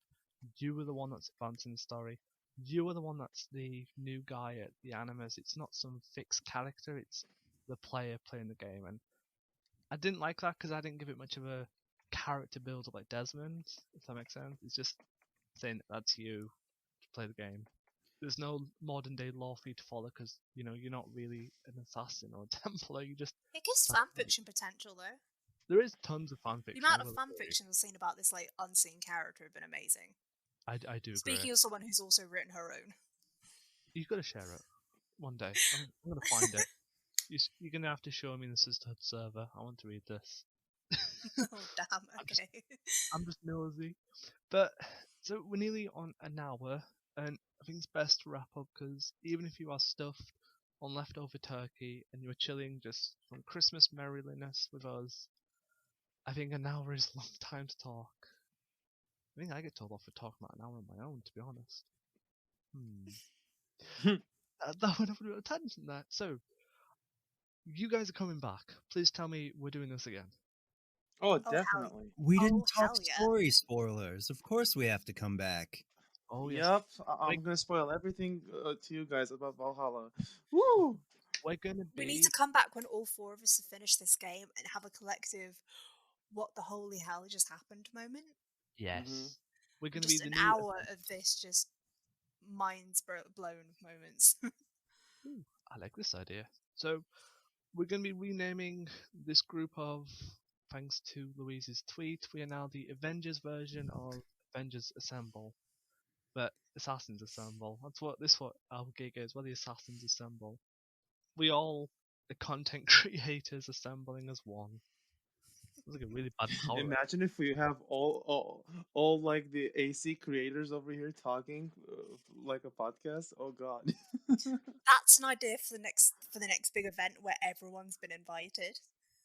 you are the one that's advancing the story, you are the one that's the new guy at the Animus. It's not some fixed character, it's the player playing the game. And I didn't like that because I didn't give it much of a character build up like Desmond, if that makes sense. It's just saying that's you to play the game. There's no modern day law for you to follow because you're not really an assassin or a Templar. You just It gives fanfiction potential, though. there is tons of fanfiction. The amount of fanfiction I've seen about this like unseen character have been amazing. I do agree. Speaking of someone who's also written her own, You've got to share it one day. I'm gonna find it. You're gonna have to show me the sisterhood server. I want to read this. oh damn, okay. I'm just nosy. But so we're nearly on an hour, and I think it's best to wrap up because even if you are stuffed on leftover turkey and you're chilling just from Christmas merriness with us, I think an hour is a long time to talk. I think I get told off for talking about an hour on my own, to be honest. That went off a bit of a tangent there. So, you guys are coming back. Please tell me we're doing this again. Oh, hell definitely. We didn't talk hell yeah. story spoilers. Of course, we have to come back. Oh, yes. Yep, I'm gonna spoil everything to you guys about Valhalla. Woo! We're gonna be. We need to come back when all four of us have finished this game and have a collective "what the holy hell just happened" moment. Yes. We're gonna Just be the an new. hour of this just minds blown moments. Ooh, I like this idea. So, we're going to be renaming this group of, thanks to Louise's tweet, we are now the Avengers version of Avengers Assemble. But Assassins Assemble. That's what our gig is. We're the Assassins Assemble. We all, the content creators, assembling as one. It's like a really bad power. Imagine if we have all like the AC creators over here talking like a podcast. Oh god. That's an idea for the next big event where everyone's been invited.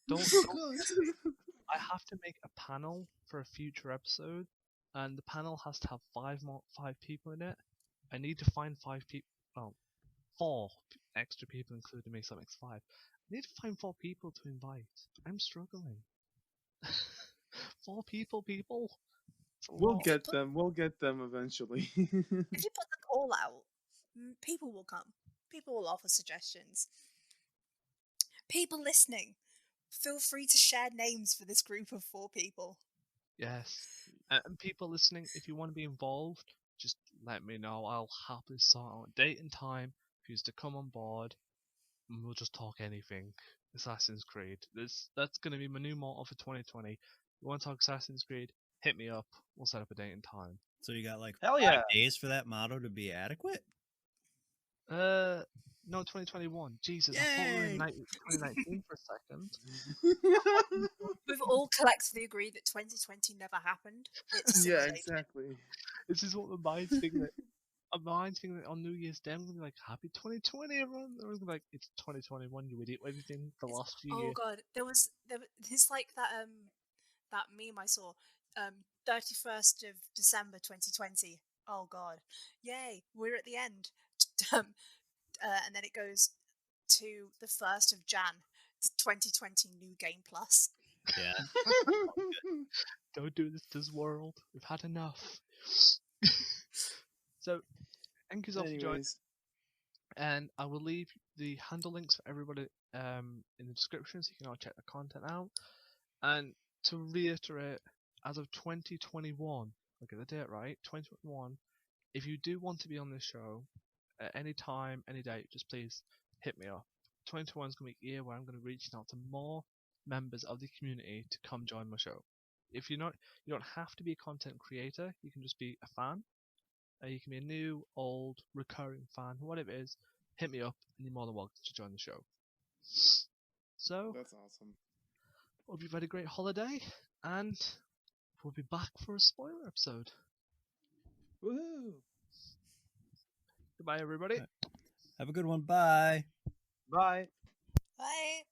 Don't I have to make a panel for a future episode, and the panel has to have five people in it. I need to find 5 people. Well, 4 extra people, including me, so that makes 5. I need to find 4 people to invite. I'm struggling. 4 people. It's a We'll lot. get them. We'll get them eventually. If you put the call out, people will come. People will offer suggestions. People listening, feel free to share names for this group of 4 people. Yes. And people listening, if you want to be involved, just let me know. I'll happily sort out a date and time for you to come on board, and we'll just talk anything. Assassin's Creed. That's going to be my new motto for 2020. You want to talk Assassin's Creed? Hit me up. We'll set up a date and time. So you got like Hell 5 yeah. days for that motto to be adequate? No, 2021. Jesus, I thought we were in 2019 for a second. We've all collectively agreed that 2020 never happened. It's Yeah, simulated. exactly. This is what my mind's thinking. My mind's thinking that on New Year's Day, I'm going to be like, happy 2020, everyone. Everyone's gonna be like, it's 2021, you idiot. What have you been the last few Oh years? god, there's like that meme I saw. 31st of December 2020. Oh god, yay, we're at the end. And then it goes to the 1st of Jan, 2020 New Game Plus. Yeah. Don't do this to this world. We've had enough. So, thank you so much for joining. Anyways, And I will leave the handle links for everybody in the description so you can all check the content out. And to reiterate, as of 2021, look at the date right, 2021, if you do want to be on this show at any time, any date, just please hit me up. 2021 is going to be a year where I'm going to be reaching out to more members of the community to come join my show. If you're not, you don't have to be a content creator, you can just be a fan. You can be a new, old, recurring fan, whatever it is, hit me up and you're more than welcome to join the show. So, that's awesome. hope you've had a great holiday, and we'll be back for a spoiler episode. Woohoo! Goodbye, everybody. Have a good one. Bye. Bye. Bye.